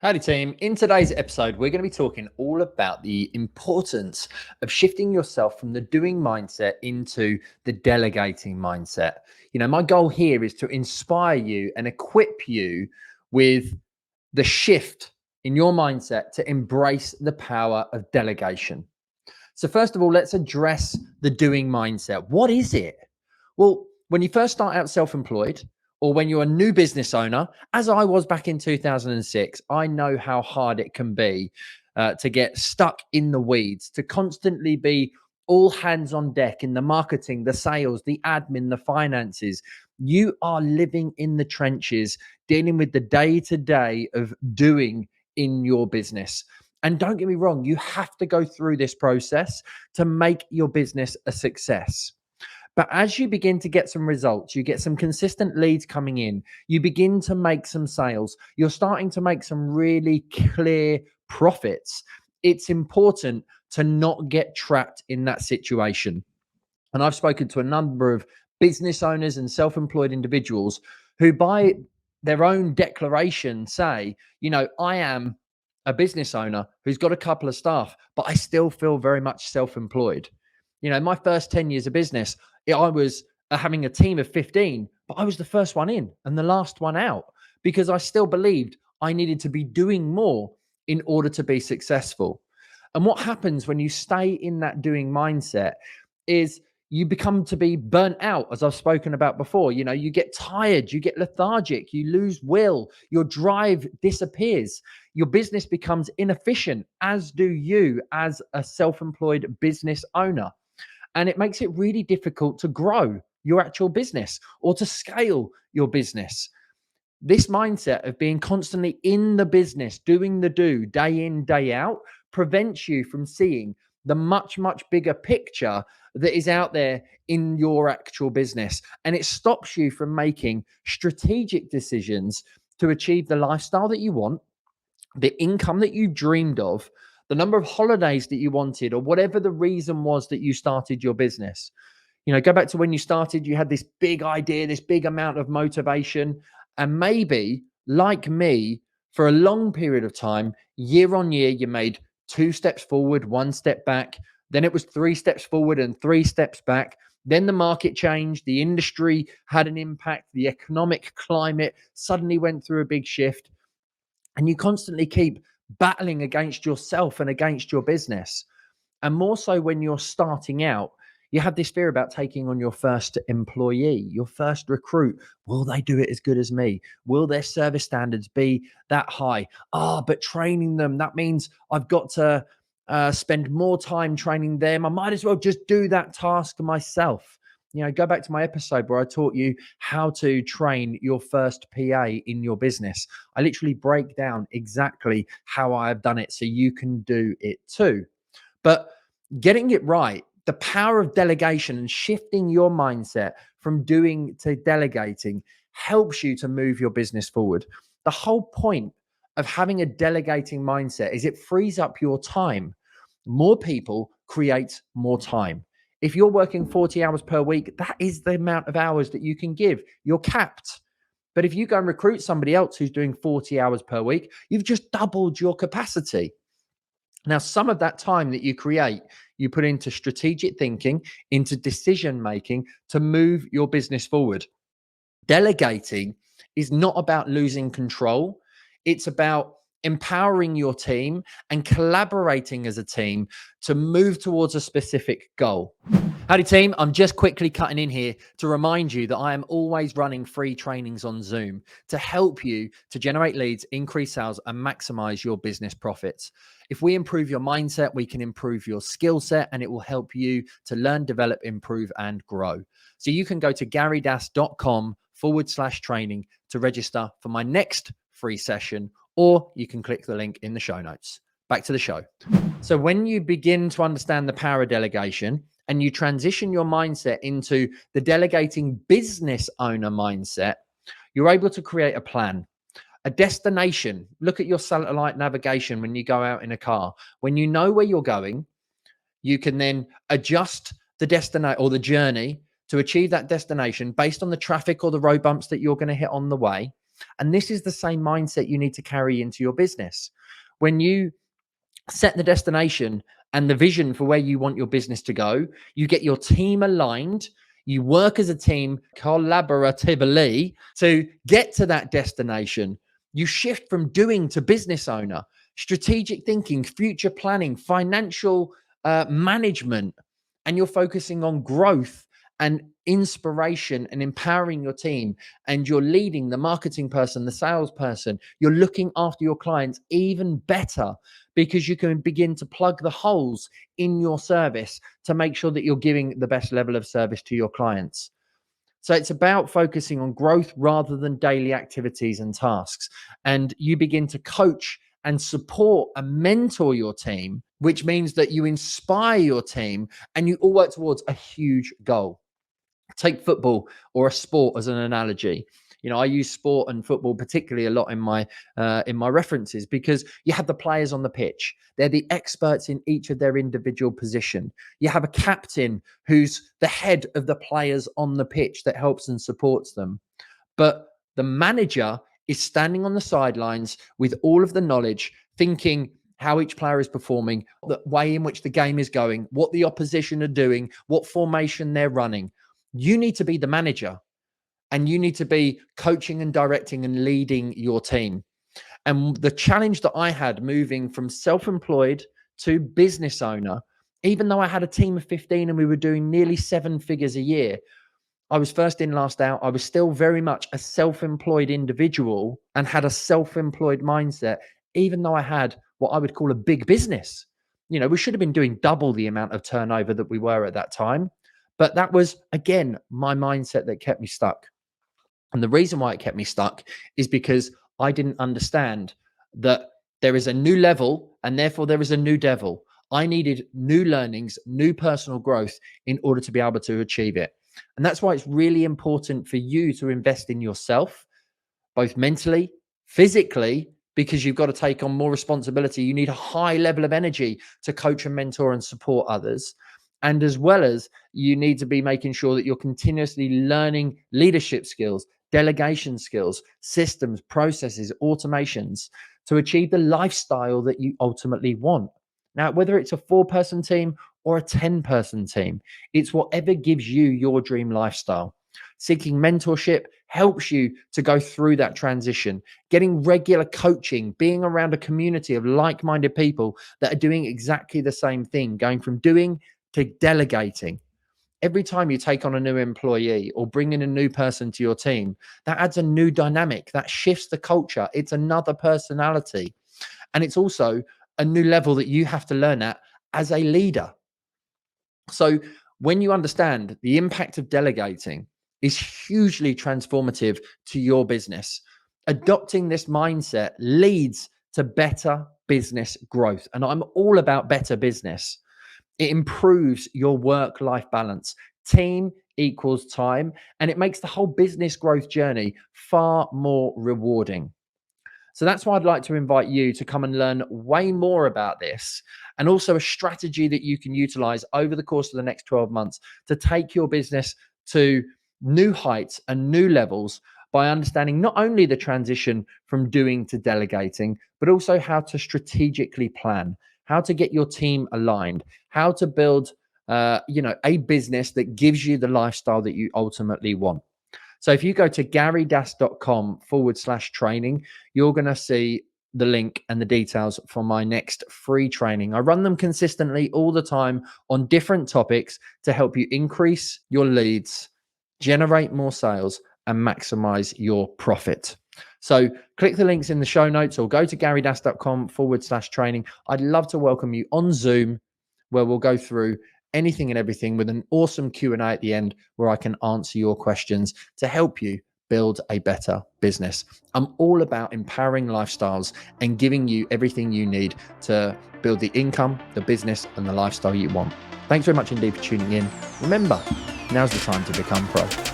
Howdy team. In today's episode, we're going to be talking all about the importance of shifting yourself from the doing mindset into the delegating mindset. My goal here is to inspire you and equip you with the shift in your mindset to embrace the power of delegation. So first of all, let's address the doing mindset. What is it? Well, when you first start out self-employed, or when you're a new business owner, as I was back in 2006, I know how hard it can be to get stuck in the weeds, to constantly be all hands on deck in the marketing, the sales, the admin, the finances. You are living in the trenches, dealing with the day to day of doing in your business. And don't get me wrong, you have to go through this process to make your business a success. But as you begin to get some results, you get some consistent leads coming in, you begin to make some sales, you're starting to make some really clear profits. It's important to not get trapped in that situation. And I've spoken to a number of business owners and self employed individuals who, by their own declaration, say, I am a business owner who's got a couple of staff, but I still feel very much self employed. My first 10 years of business, I was having a team of 15, but I was the first one in and the last one out because I still believed I needed to be doing more in order to be successful. And what happens when you stay in that doing mindset is you become to be burnt out, as I've spoken about before. You get tired, you get lethargic, you lose will, your drive disappears, your business becomes inefficient, as do you as a self-employed business owner. And it makes it really difficult to grow your actual business or to scale your business. This mindset of being constantly in the business, doing the do, day in, day out, prevents you from seeing the much, much bigger picture that is out there in your actual business. And it stops you from making strategic decisions to achieve the lifestyle that you want, the income that you dreamed of, the number of holidays that you wanted, or whatever the reason was that you started your business. Go back to when you started, you had this big idea, this big amount of motivation. And maybe, like me, for a long period of time, year on year, you made 2 steps forward, 1 step back. Then it was 3 steps forward and 3 steps back. Then the market changed, the industry had an impact, the economic climate suddenly went through a big shift. And you constantly keep battling against yourself and against your business. And more so when you're starting out, you have this fear about taking on your first employee, your first recruit. Will they do it as good as me? Will their service standards be that high? But training them, that means I've got to spend more time training them. I might as well just do that task myself. Go back to my episode where I taught you how to train your first PA in your business. I literally break down exactly how I have done it so you can do it too. But getting it right, the power of delegation and shifting your mindset from doing to delegating helps you to move your business forward. The whole point of having a delegating mindset is it frees up your time. More people create more time. If you're working 40 hours per week, that is the amount of hours that you can give. You're capped. But if you go and recruit somebody else who's doing 40 hours per week, you've just doubled your capacity. Now, some of that time that you create, you put into strategic thinking, into decision making to move your business forward. Delegating is not about losing control. It's about empowering your team and collaborating as a team to move towards a specific goal. Howdy team, I'm just quickly cutting in here to remind you that I am always running free trainings on Zoom to help you to generate leads, increase sales, and maximize your business profits. If we improve your mindset, we can improve your skill set, and it will help you to learn, develop, improve, and grow. So you can go to garydas.com/training to register for my next free session, or you can click the link in the show notes. Back to the show. So when you begin to understand the power of delegation and you transition your mindset into the delegating business owner mindset, you're able to create a plan, a destination. Look at your satellite navigation when you go out in a car. When you know where you're going, you can then adjust the destination or the journey to achieve that destination based on the traffic or the road bumps that you're going to hit on the way. And this is the same mindset you need to carry into your business. When you set the destination and the vision for where you want your business to go, you get your team aligned, you work as a team collaboratively to get to that destination. You shift from doing to business owner, strategic thinking, future planning, financial management, and you're focusing on growth and inspiration and empowering your team, and you're leading the marketing person, the salesperson. You're looking after your clients even better because you can begin to plug the holes in your service to make sure that you're giving the best level of service to your clients. So it's about focusing on growth rather than daily activities and tasks. And you begin to coach and support and mentor your team, which means that you inspire your team and you all work towards a huge goal. Take football or a sport as an analogy. You know, I use sport and football particularly a lot in my references because you have the players on the pitch. They're the experts in each of their individual position. You have a captain who's the head of the players on the pitch that helps and supports them. But the manager is standing on the sidelines with all of the knowledge, thinking how each player is performing, the way in which the game is going, what the opposition are doing, what formation they're running. You need to be the manager and you need to be coaching and directing and leading your team. And the challenge that I had moving from self-employed to business owner, even though I had a team of 15 and we were doing nearly 7 figures a year, I was first in, last out. I was still very much a self-employed individual and had a self-employed mindset, even though I had what I would call a big business. You know, we should have been doing double the amount of turnover that we were at that time. But that was, again, my mindset that kept me stuck. And the reason why it kept me stuck is because I didn't understand that there is a new level and therefore there is a new devil. I needed new learnings, new personal growth in order to be able to achieve it. And that's why it's really important for you to invest in yourself, both mentally, physically, because you've got to take on more responsibility. You need a high level of energy to coach and mentor and support others. And as well as you need to be making sure that you're continuously learning leadership skills, delegation skills, systems, processes, automations to achieve the lifestyle that you ultimately want. Now, whether it's a 4-person team or a 10-person team, it's whatever gives you your dream lifestyle. Seeking mentorship helps you to go through that transition. Getting regular coaching, being around a community of like-minded people that are doing exactly the same thing, going from doing to delegating. Every time you take on a new employee or bring in a new person to your team, that adds a new dynamic, that shifts the culture. It's another personality. And it's also a new level that you have to learn at as a leader. So when you understand the impact of delegating is hugely transformative to your business, adopting this mindset leads to better business growth. And I'm all about better business. It improves your work-life balance. Team equals time, and it makes the whole business growth journey far more rewarding. So that's why I'd like to invite you to come and learn way more about this, and also a strategy that you can utilize over the course of the next 12 months to take your business to new heights and new levels by understanding not only the transition from doing to delegating, but also how to strategically plan, how to get your team aligned, how to build a business that gives you the lifestyle that you ultimately want. So if you go to garydas.com/training, you're going to see the link and the details for my next free training. I run them consistently all the time on different topics to help you increase your leads, generate more sales, and maximize your profit. So click the links in the show notes or go to garydas.com/training. I'd love to welcome you on Zoom, where we'll go through anything and everything with an awesome Q&A at the end where I can answer your questions to help you build a better business. I'm all about empowering lifestyles and giving you everything you need to build the income, the business, and the lifestyle you want. Thanks very much indeed for tuning in. Remember, now's the time to become pro.